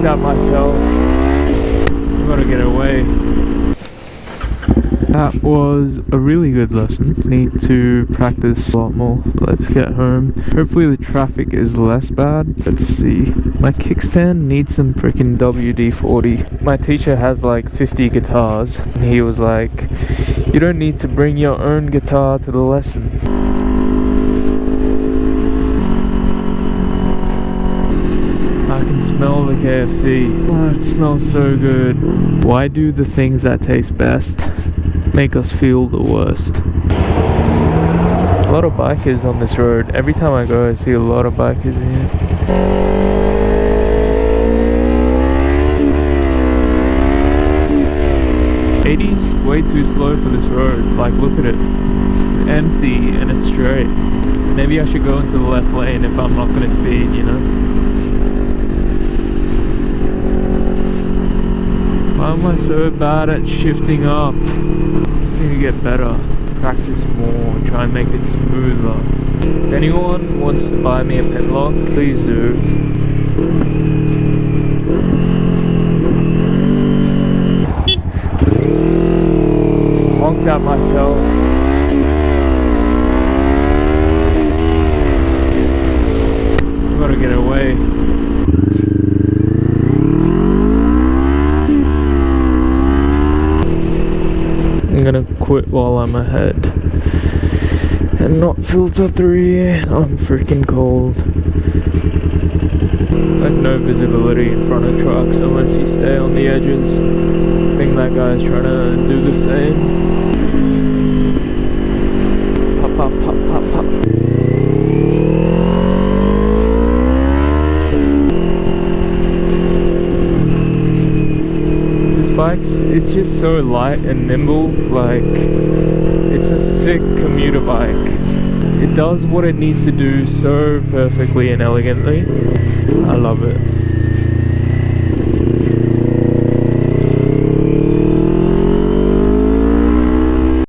honked at myself. I gotta get away. That was a really good lesson. Need to practice a lot more. Let's get home. Hopefully the traffic is less bad. Let's see. My kickstand needs some freaking WD-40. My teacher has like 50 guitars. And he was like, you don't need to bring your own guitar to the lesson. I can smell the KFC. Oh, it smells so good. Why do the things that taste best make us feel the worst? A lot of bikers on this road. Every time I go, I see a lot of bikers here. '80's way too slow for this road. Like, look at it. It's empty and it's straight. Maybe I should go into the left lane if I'm not gonna speed, you know? Why am I so bad at shifting up? I just need to get better, practice more, try and make it smoother. If anyone wants to buy me a pen lock, please do. Honked at myself. I gotta get away. I'm gonna quit while I'm ahead and not filter through here. I'm freaking cold. Like, no visibility in front of trucks unless you stay on the edges. I think that guy's trying to do the same. Pop, pop, pop, pop, pop. Bikes, it's just so light and nimble. Like, it's a sick commuter bike. It does what it needs to do so perfectly and elegantly. I love it.